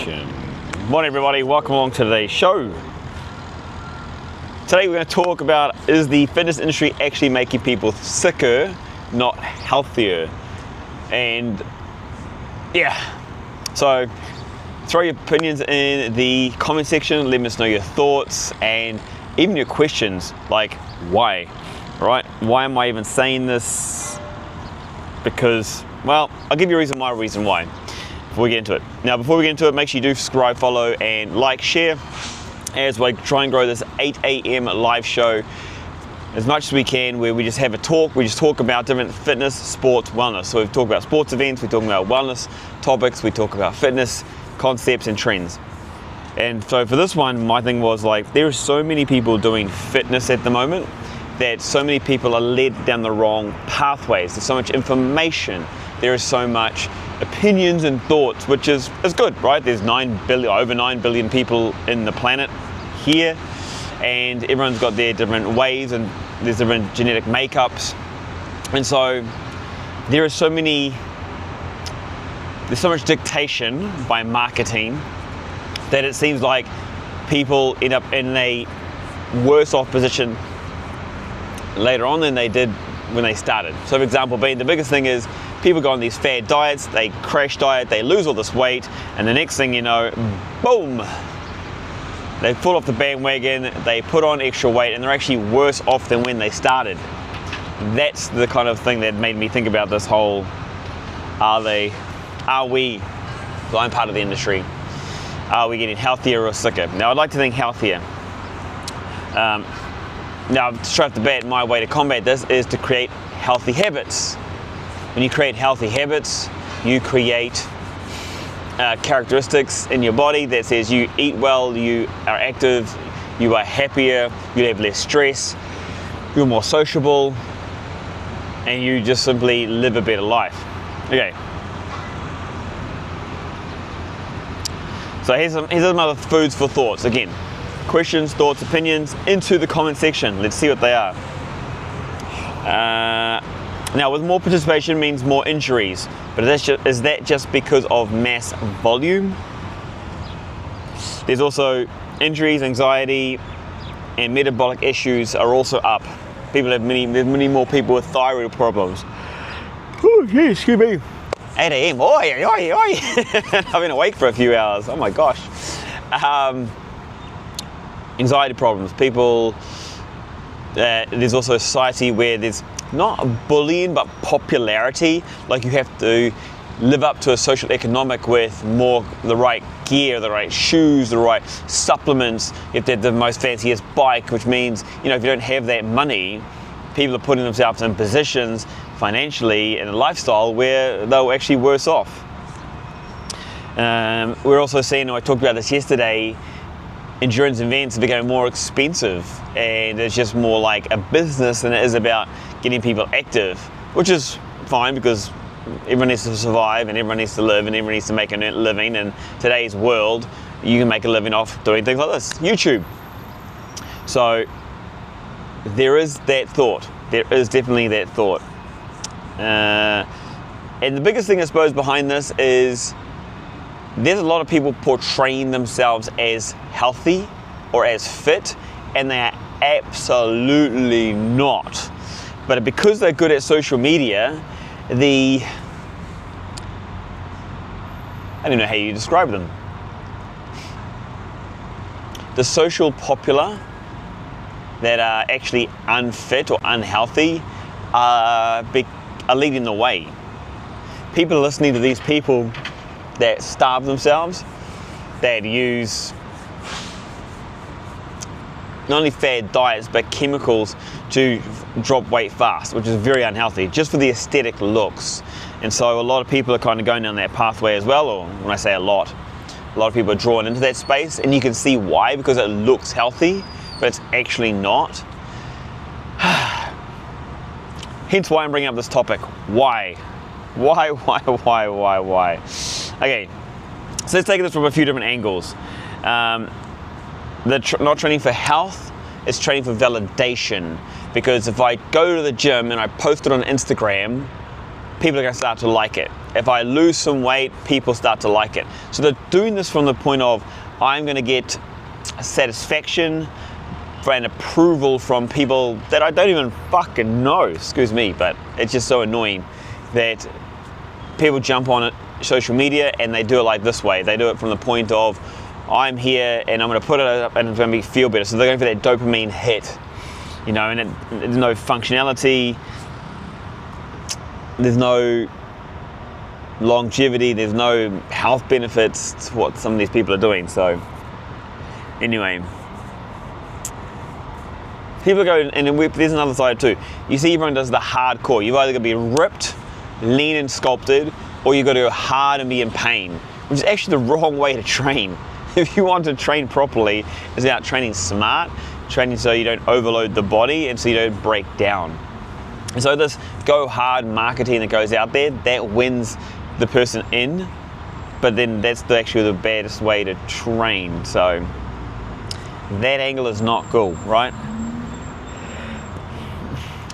action. Morning everybody, welcome along to today's show. Today we're going to talk about, is the fitness industry actually making people sicker, not healthier? And yeah, so throw your opinions in the comment section, let us know your thoughts and even your questions, like why, right? Why am I even saying this? Because, well, I'll give you a reason why before we get into it. Now, before we get into it, make sure you do subscribe, follow, and like, share as we try and grow this 8 a.m. live show as much as we can, where we just have a talk. We just talk about different fitness, sports, wellness. So we talk about sports events, we talk about wellness topics, we talk about fitness concepts and trends. And so for this one, my thing was like, there are so many people doing fitness at the moment that so many people are led down the wrong pathways. There's so much information, there is so much opinions and thoughts, which is good, right? There's over 9 billion people in the planet here, and everyone's got their different ways and there's different genetic makeups. And so there's so much dictation by marketing that it seems like people end up in a worse off position later on than they did when they started. So for example, the biggest thing is people go on these fad diets, they crash diet, they lose all this weight, and the next thing you know, boom, they fall off the bandwagon, they put on extra weight, and they're actually worse off than when they started. That's the kind of thing that made me think about this whole, so I'm part of the industry, are we getting healthier or sicker? Now I'd like to think healthier. Now straight off the bat, my way to combat this is to create healthy habits. When you create healthy habits, you create characteristics in your body that says you eat well, you are active, you are happier, you have less stress, you're more sociable, and you just simply live a better life. Okay. So here's some other foods for thoughts. Again, questions, thoughts, opinions into the comment section. Let's see what they are. Now, with more participation means more injuries, but is that just because of mass volume? There's also injuries, anxiety, and metabolic issues are also up. There's many more people with thyroid problems. Oh, yeah, excuse me. 8 a.m. Oi. I've been awake for a few hours. Oh my gosh. Anxiety problems. People. There's also a society where there's not bullying but popularity, like you have to live up to a social economic with the right gear, the right shoes, the right supplements. You have to have the most fanciest bike, which means, if you don't have that money, people are putting themselves in positions financially in a lifestyle where they're actually worse off. We're also seeing, I talked about this yesterday, endurance events are becoming more expensive, and it's just more like a business than it is about getting people active, which is fine because everyone needs to survive and everyone needs to live and everyone needs to make a living. In today's world, you can make a living off doing things like this, YouTube. So there is that thought. There is definitely that thought. And the biggest thing I suppose behind this is there's a lot of people portraying themselves as healthy or as fit, and they are absolutely not. But because they're good at social media, I don't know how you describe them. The social popular that are actually unfit or unhealthy are leading the way. People are listening to these people that starve themselves, that use not only fad diets but chemicals to drop weight fast, which is very unhealthy, just for the aesthetic looks. And so a lot of people are kind of going down that pathway as well, or when I say a lot of people are drawn into that space, and you can see why, because it looks healthy, but it's actually not. Hence why I'm bringing up this topic. Why? Okay, so let's take this from a few different angles. Not training for health, it's training for validation. Because if I go to the gym and I post it on Instagram, people are going to start to like it. If I lose some weight, people start to like it. So they're doing this from the point of, I'm going to get satisfaction and approval from people that I don't even fucking know, excuse me, but it's just so annoying that people jump on it, social media, and they do it like this way. They do it from the point of, I'm here and I'm going to put it up and it's going to be feel better. So they're going for that dopamine hit, you know, and there's no functionality, there's no longevity, there's no health benefits to what some of these people are doing. So anyway, people go, and there's another side too. You see everyone does the hardcore. You've either got to be ripped, lean and sculpted, or you've got to go hard and be in pain, which is actually the wrong way to train. If you want to train properly, it's about training smart, training so you don't overload the body and so you don't break down. And so this go hard marketing that goes out there, that wins the person in, but then that's actually the baddest way to train. So that angle is not cool, right?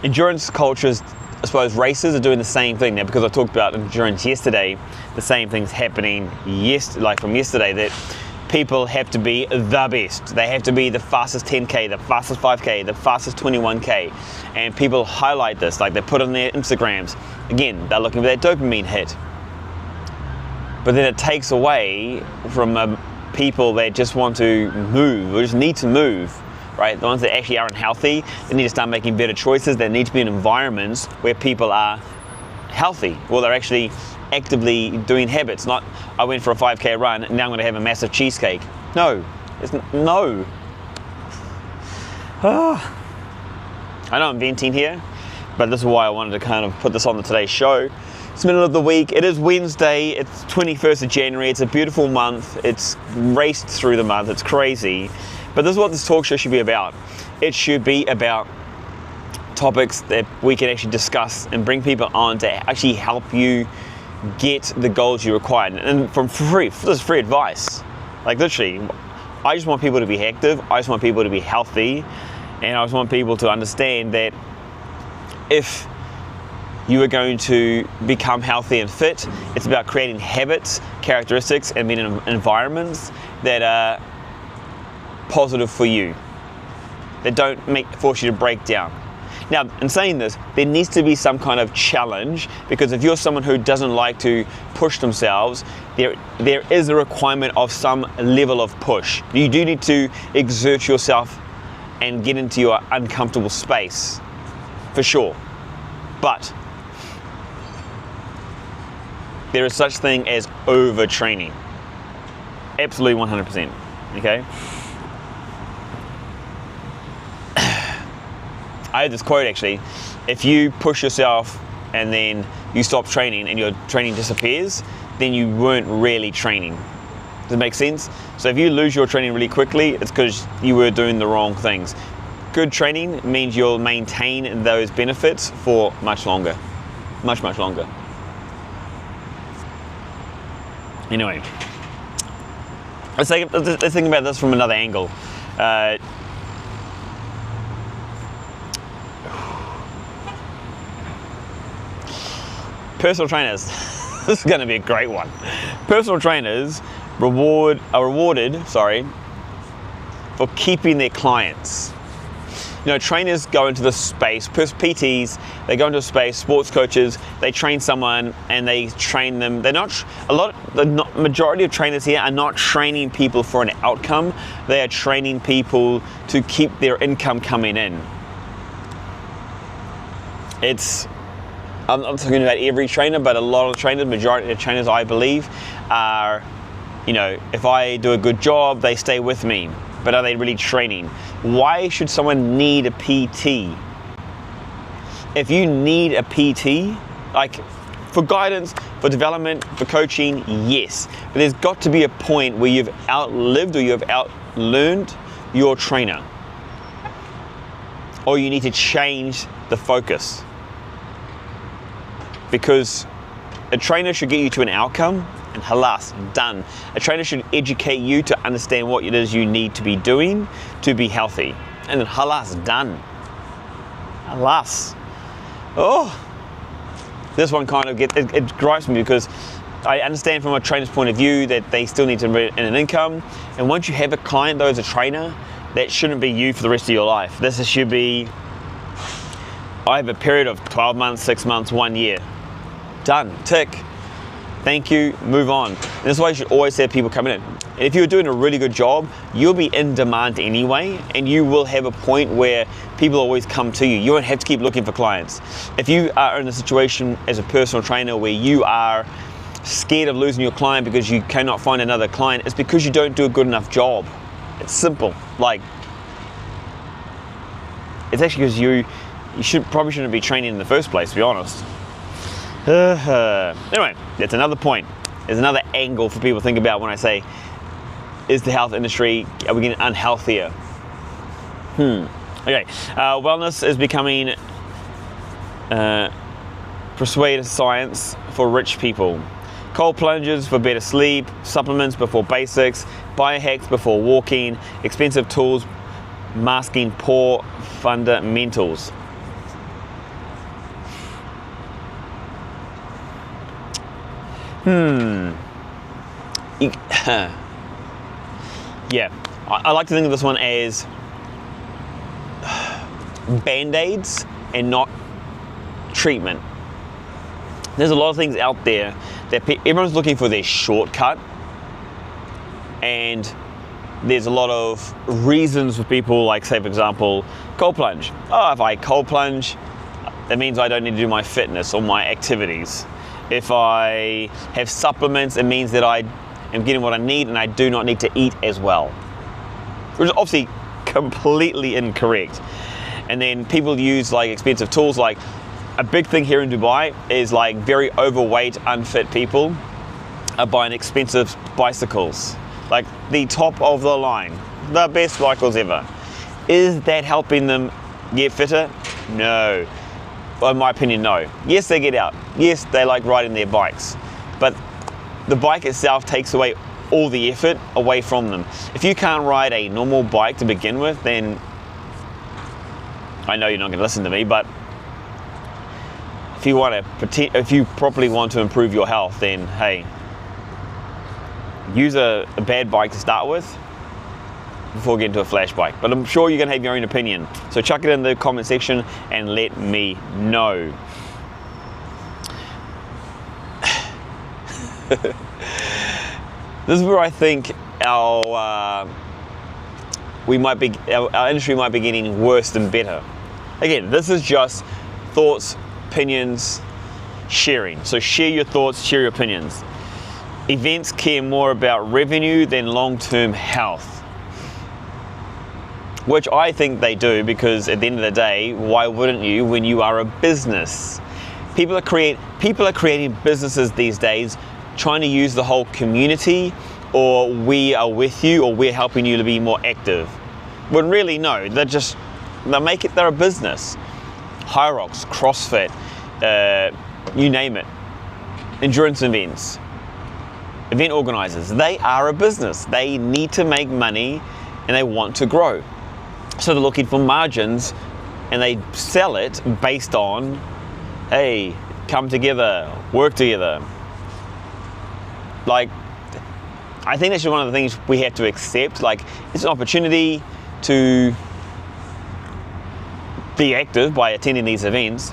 Endurance cultures, I suppose races are doing the same thing now, because I talked about endurance yesterday. The same thing's happening from yesterday, that people have to be the best. They have to be the fastest 10K, the fastest 5K, the fastest 21K. And people highlight this, like they put on their Instagrams. Again, they're looking for that dopamine hit. But then it takes away from people that just want to move, or just need to move. Right? The ones that actually aren't healthy, they need to start making better choices. They need to be in environments where people are healthy, or they're actually actively doing habits. Not, I went for a 5K run, and now I'm going to have a massive cheesecake. No. No. I know I'm venting here, but this is why I wanted to kind of put this on the Today's Show. It's middle of the week. It is Wednesday. It's 21st of January. It's a beautiful month. It's raced through the month. It's crazy. But this is what this talk show should be about. It should be about topics that we can actually discuss and bring people on to actually help you get the goals you require. And from free, this is free advice. Like literally, I just want people to be active. I just want people to be healthy. And I just want people to understand that if you are going to become healthy and fit, it's about creating habits, characteristics, and being in environments that are positive for you, that don't force you to break down. Now, in saying this, there needs to be some kind of challenge, because if you're someone who doesn't like to push themselves, there is a requirement of some level of push. You do need to exert yourself and get into your uncomfortable space, for sure. But there is such thing as overtraining. Absolutely 100%, okay? I heard this quote actually, if you push yourself and then you stop training and your training disappears, then you weren't really training. Does it make sense? So if you lose your training really quickly, it's because you were doing the wrong things. Good training means you'll maintain those benefits for much longer. Much, much longer. Anyway, let's think about this from another angle. Personal trainers. This is going to be a great one. Personal trainers are rewarded for keeping their clients. You know, trainers go into the space, PTs, they go into a space, sports coaches, they train someone and they train them. The majority of trainers here are not training people for an outcome. They are training people to keep their income coming in. I'm not talking about every trainer, but a lot of trainers, majority of trainers I believe are, you know, if I do a good job, they stay with me. But are they really training? Why should someone need a PT? If you need a PT, like for guidance, for development, for coaching, yes. But there's got to be a point where you've outlived or you have outlearned your trainer. Or you need to change the focus. Because a trainer should get you to an outcome, and halas, done. A trainer should educate you to understand what it is you need to be doing to be healthy. And then halas, done. Halas. Oh, this one kind of it gripes me, because I understand from a trainer's point of view that they still need to earn an income, and once you have a client though as a trainer, that shouldn't be you for the rest of your life. This should be, I have a period of 12 months, 6 months, 1 year. Done, tick. Thank you, move on. And this is why you should always have people coming in. And if you're doing a really good job, you'll be in demand anyway, and you will have a point where people always come to you. You won't have to keep looking for clients. If you are in a situation as a personal trainer where you are scared of losing your client because you cannot find another client, it's because you don't do a good enough job. It's simple. Like, it's actually because you probably shouldn't be training in the first place, to be honest. Anyway, that's another point. There's another angle for people to think about when I say, is the health industry, are we getting unhealthier? Okay, wellness is becoming persuasive science for rich people. Cold plunges for better sleep, supplements before basics, biohacks before walking, expensive tools masking poor fundamentals. Yeah, I like to think of this one as band-aids and not treatment. There's a lot of things out there that everyone's looking for their shortcut, and there's a lot of reasons for people, like, say for example, cold plunge. Oh, if I cold plunge, that means I don't need to do my fitness or my activities. If I have supplements, it means that I am getting what I need and I do not need to eat as well, which is obviously completely incorrect. And then people use like expensive tools. Like, a big thing here in Dubai is like very overweight, unfit people are buying expensive bicycles, like the top of the line, the best bikes ever. Is that helping them get fitter? No. In my opinion, no. Yes, they get out. Yes, they like riding their bikes, but the bike itself takes away all the effort away from them. If you can't ride a normal bike to begin with, then I know you're not going to listen to me, but if you properly want to improve your health, then hey, use a bad bike to start with before getting to a flash bike. But I'm sure you're going to have your own opinion. So chuck it in the comment section and let me know. This is where I think our industry might be getting worse than better. Again, this is just thoughts, opinions, sharing. So share your thoughts, share your opinions. Events care more about revenue than long-term health, which I think they do, because at the end of the day, why wouldn't you when you are a business? People are creating businesses these days trying to use the whole community, or we are with you, or we're helping you to be more active. But really, no, they're a business. High Rocks, CrossFit, you name it, endurance events, event organizers, they are a business. They need to make money and they want to grow. So they're looking for margins, and they sell it based on, hey, come together, work together. Like, I think that's just one of the things we have to accept. Like, it's an opportunity to be active by attending these events,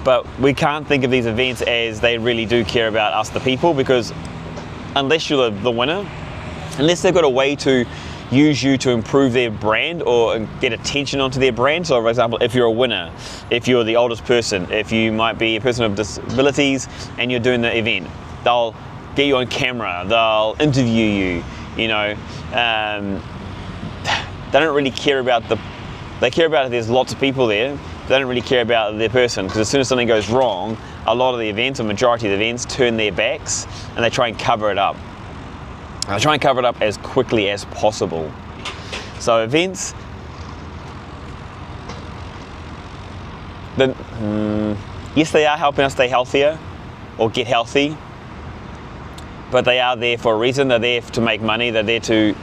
but we can't think of these events as they really do care about us, the people, because unless you're the winner, unless they've got a way to use you to improve their brand or get attention onto their brand. So for example, if you're a winner, if you're the oldest person, if you might be a person with disabilities and you're doing the event, they'll get you on camera, they'll interview you, you know. They don't really care about they care about if there's lots of people there. They don't really care about their person, because as soon as something goes wrong, a lot of the events, or majority of the events, turn their backs and they try and cover it up. I try and cover it up as quickly as possible. So events, yes, they are helping us stay healthier or get healthy, but they are there for a reason. They're there to make money. They're there to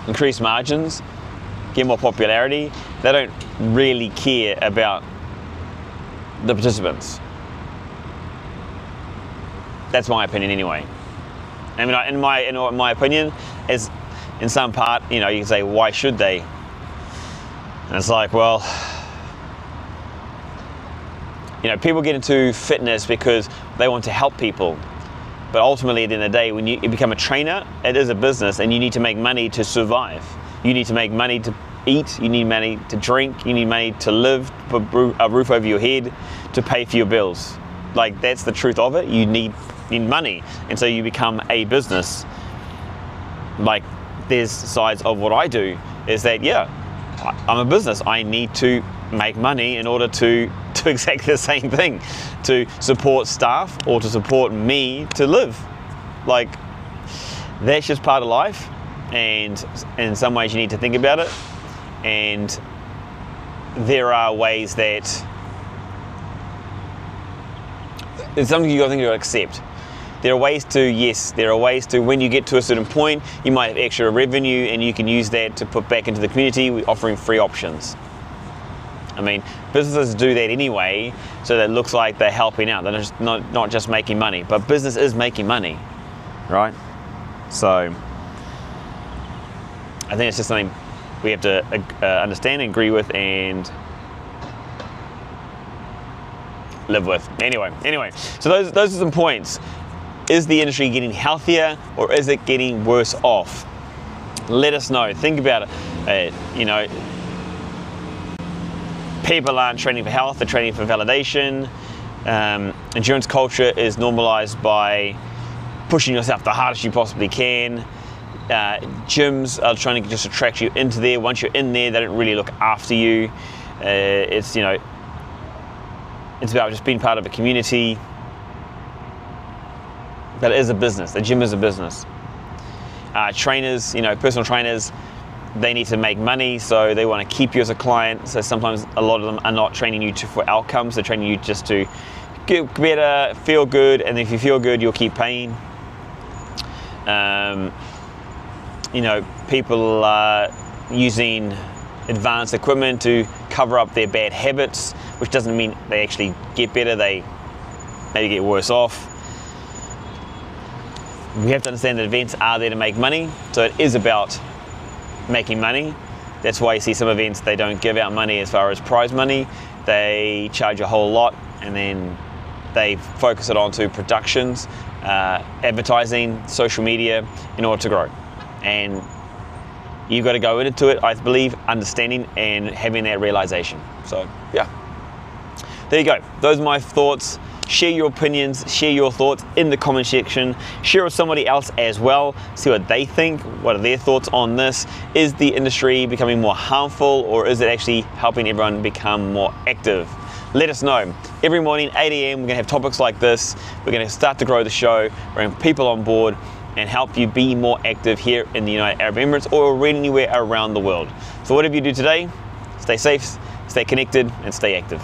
increase margins, get more popularity. They don't really care about the participants. That's my opinion anyway. I mean, in my opinion, is in some part, you can say, why should they? And it's like, well, people get into fitness because they want to help people. But ultimately, at the end of the day, when you become a trainer, it is a business, and you need to make money to survive. You need to make money to eat, you need money to drink, you need money to live, put a roof over your head, to pay for your bills. Like, that's the truth of it. You need money, and so you become a business. Like, there's sides of what I do, is that, I'm a business. I need to make money in order to do exactly the same thing, to support staff or to support me to live. Like, that's just part of life, and in some ways you need to think about it. And there are ways that it's something you got to think about, accept. There are ways to, when you get to a certain point, you might have extra revenue and you can use that to put back into the community. We're offering free options. I mean, businesses do that anyway, so that it looks like they're helping out. They're just not just making money, but business is making money, right? So I think it's just something we have to understand and agree with and live with. Anyway, so those are some points. Is the industry getting healthier, or is it getting worse off? Let us know. Think about it. People aren't training for health, they're training for validation. Endurance culture is normalized by pushing yourself the hardest you possibly can. Gyms are trying to just attract you into there. Once you're in there, they don't really look after you. It's about just being part of a community. But it is a business. The gym is a business. Trainers, personal trainers, they need to make money, so they want to keep you as a client. So sometimes a lot of them are not training you for outcomes. They're training you just to get better, feel good, and if you feel good, you'll keep paying. People are using advanced equipment to cover up their bad habits, which doesn't mean they actually get better. They maybe get worse off. We have to understand that events are there to make money, so it is about making money. That's why you see some events, they don't give out money as far as prize money. They charge a whole lot, and then they focus it onto productions, advertising, social media, in order to grow. And you've got to go into it, I believe, understanding and having that realization. So there you go. Those are my thoughts. Share your opinions, share your thoughts in the comment section. Share with somebody else as well. See what they think. What are their thoughts on this? Is the industry becoming more harmful, or is it actually helping everyone become more active? Let us know. Every morning, 8 a.m, we're gonna have topics like this. We're gonna start to grow the show, bring people on board, and help you be more active here in the United Arab Emirates or anywhere around the world. So whatever you do today, stay safe, stay connected, and stay active.